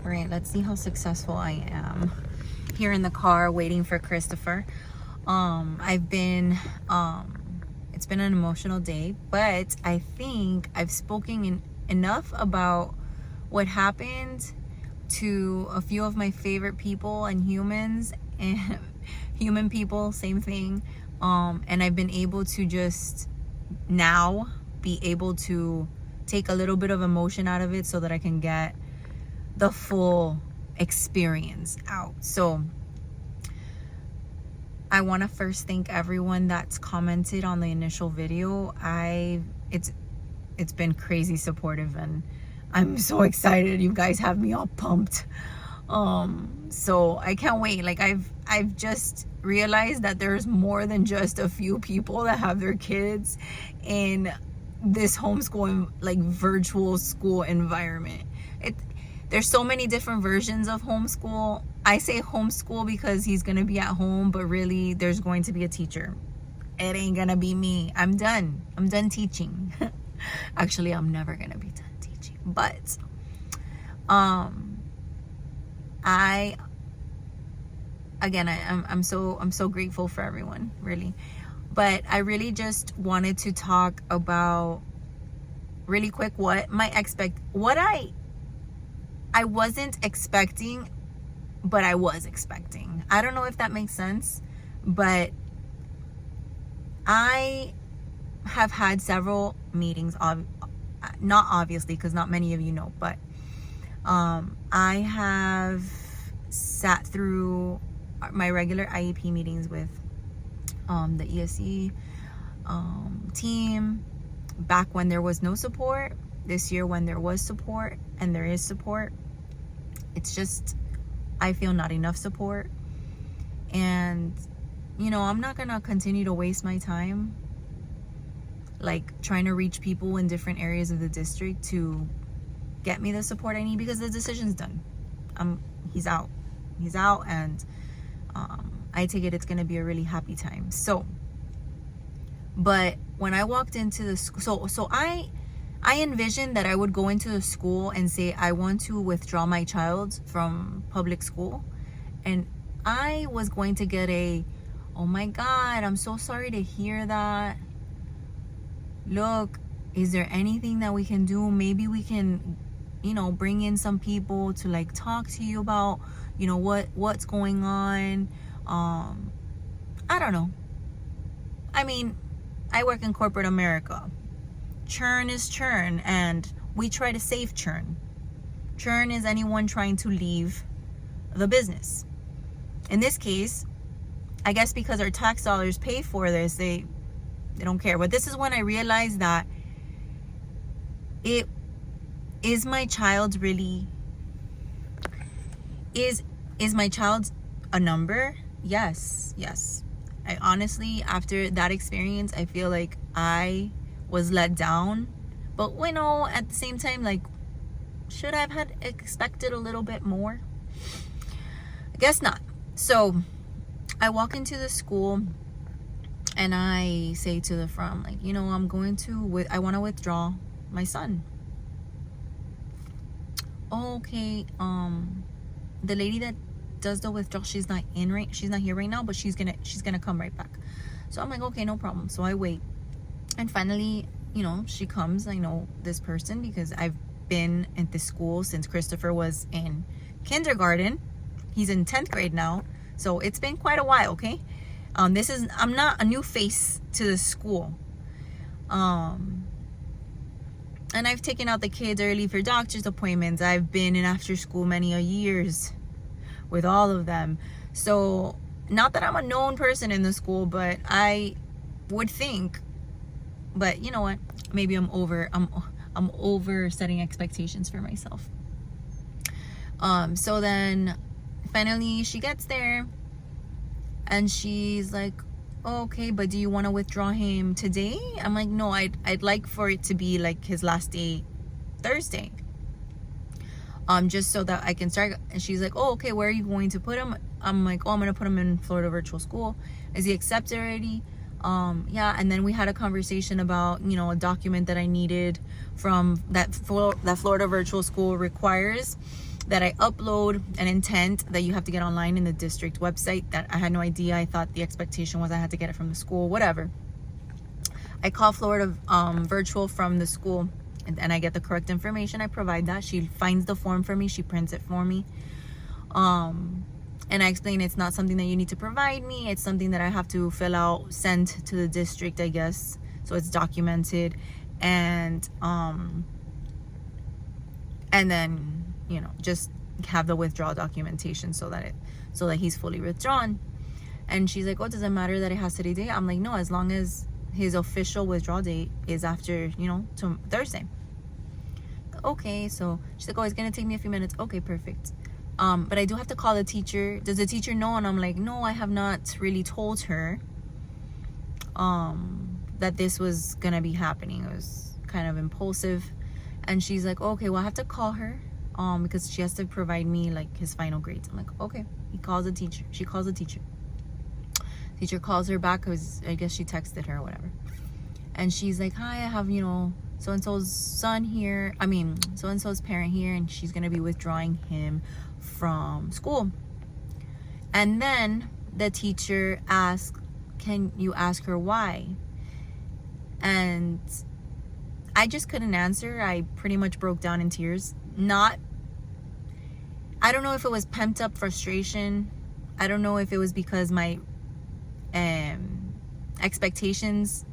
All right, let's see how successful I am here in the car waiting for Christopher. I've been it's been an emotional day, but I think I've spoken enough about what happened to a few of my favorite people and humans, and human people, same thing. And I've been able to just now be able to take a little bit of emotion out of it so that I can get the full experience out. So I want to first thank everyone that's commented on the initial video. It's been crazy supportive, and I'm so excited. You guys have me all pumped. So I can't wait. Like I've just realized that there's more than just a few people that have their kids in this homeschooling, like virtual school environment. There's so many different versions of homeschool. I say homeschool because he's gonna be at home, but really there's going to be a teacher. It ain't gonna be me. I'm done teaching. Actually, I'm never gonna be done teaching, but I'm so grateful for everyone, really. But I really just wanted to talk about really quick what I wasn't expecting, but I was expecting. I don't know if that makes sense, but I have had several meetings, not obviously because not many of you know, but I have sat through my regular IEP meetings with the ESE team back when there was no support. This year when there was support, and there is support, it's just I feel not enough support. And I'm not gonna continue to waste my time like trying to reach people in different areas of the district to get me the support I need, because the decision's done. He's out, and I take it it's gonna be a really happy time. So, but when I walked into the school, so I envisioned that I would go into the school and say, I want to withdraw my child from public school. And I was going to get oh my God, I'm so sorry to hear that. Look, is there anything that we can do? Maybe we can, bring in some people to like talk to you about, what's going on. I don't know. I mean, I work in corporate America. Churn is churn, and we try to save churn. Churn is anyone trying to leave the business. In this case, I guess because our tax dollars pay for this, they don't care. But this is when I realized that is my child really, is my child a number? Yes. I honestly, after that experience, I feel like I was let down. But at the same time, like, should I have had expected a little bit more? I guess not. So I walk into the school and I say to the front, like, I want to withdraw my son. Okay, the lady that does the withdrawal, she's not here right now, but she's gonna come right back. So I'm like, okay, no problem. So I wait, and finally, she comes. I know this person because I've been at this school since Christopher was in kindergarten. He's in 10th grade now, so it's been quite a while. Okay, I'm not a new face to the school. And I've taken out the kids early for doctor's appointments. I've been in after school many a years with all of them. So not that I'm a known person in the school, but I would think, but you know what? Maybe I'm over setting expectations for myself. So then finally she gets there and she's like, oh, okay, but do you want to withdraw him today? I'm like, no, I'd like for it to be like his last day Thursday. Just so that I can start. And she's like, oh, okay, where are you going to put him? I'm like, oh, I'm going to put him in Florida virtual school. Is he accepted already? Yeah. And then we had a conversation about, a document that I needed from that Florida virtual school requires. that I upload an intent that you have to get online in the district website. That I had no idea. I thought the expectation was I had to get it from the school, whatever. I call Florida virtual from the school, and I get the correct information. I provide that. She finds the form for me. She prints it for me. And I explain it's not something that you need to provide me. It's something that I have to fill out, send to the district, I guess. So it's documented. And then, you know, just have the withdrawal documentation so that he's fully withdrawn. And she's like, oh, does it matter that it has today's date? I'm like, no, as long as his official withdrawal date is after, you know, to Thursday. Okay, so she's like, oh, it's gonna take me a few minutes. Okay, perfect. But I do have to call the teacher. Does the teacher know? And I'm like, no, I have not really told her that this was gonna be happening. It was kind of impulsive. And she's like, okay, well, I have to call her because she has to provide me like his final grades. I'm like, okay. He calls the teacher. She calls the teacher. Teacher calls her back because I guess she texted her or whatever. And she's like, hi, I have, you know, so-and-so's son here. I mean, so-and-so's parent here, and she's gonna be withdrawing him from school. And then the teacher asked, can you ask her why? And I just couldn't answer. I pretty much broke down in tears. I don't know if it was pent up frustration. I don't know if it was because my expectations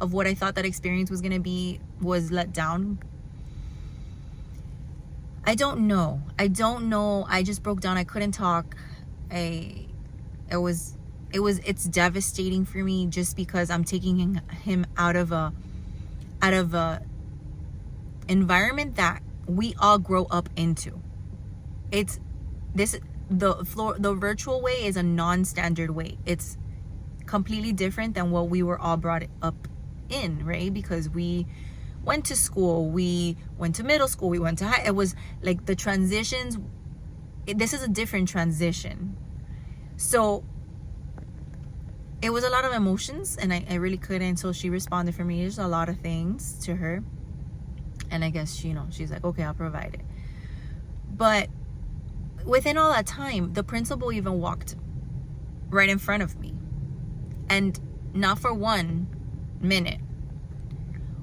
of what I thought that experience was gonna be was let down. I don't know. I just broke down. I couldn't talk. It's devastating for me just because I'm taking him out of a environment that we all grow up into. The virtual way is a non-standard way. It's completely different than what we were all brought up in, right? Because we went to school, we went to middle school, we went to high. It was like the transitions. This is a different transition. So it was a lot of emotions, and I really couldn't. So she responded for me. There's a lot of things to her. And I guess, you know, she's like, okay, I'll provide it. But within all that time, the principal even walked right in front of me. And not for 1 minute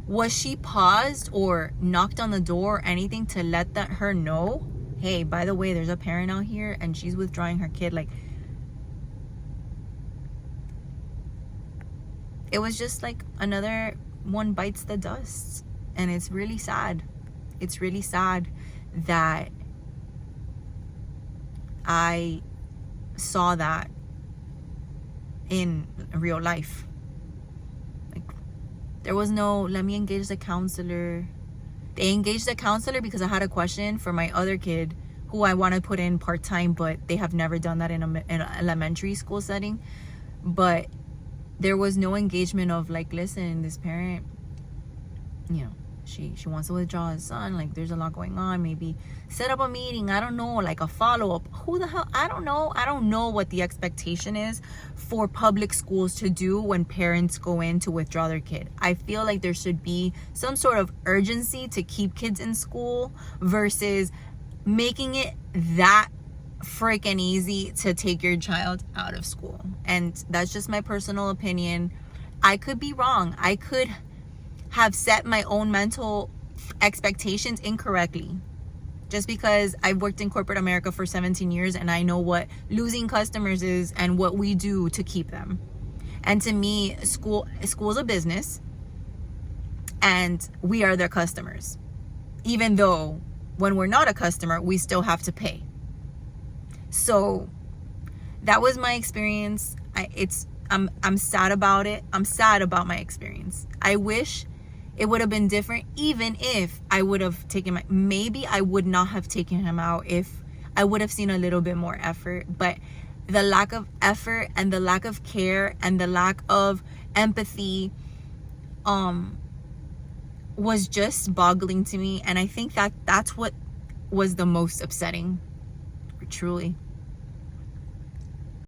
was she paused or knocked on the door or anything to let her know, hey, by the way, there's a parent out here and she's withdrawing her kid. Like, it was just like another one bites the dust. And it's really sad. It's really sad that I saw that in real life. Like, there was no, let me engage the counselor. They engaged the counselor because I had a question for my other kid who I want to put in part-time, but they have never done that in an elementary school setting. But there was no engagement of like, listen, this parent, you know, she wants to withdraw his son. Like, there's a lot going on. Maybe set up a meeting. I don't know, like a follow-up. Who the hell? I don't know. I don't know what the expectation is for public schools to do when parents go in to withdraw their kid. I feel like there should be some sort of urgency to keep kids in school versus making it that freaking easy to take your child out of school. And that's just my personal opinion. I could be wrong. I could have set my own mental expectations incorrectly, just because I've worked in corporate America for 17 years and I know what losing customers is and what we do to keep them. And to me, school's a business and we are their customers, even though when we're not a customer, we still have to pay. So that was my experience. I'm sad about it. I'm sad about my experience. I wish it would have been different, even if I would have taken maybe I would not have taken him out if I would have seen a little bit more effort. But the lack of effort and the lack of care and the lack of empathy was just boggling to me. And I think that's what was the most upsetting, truly.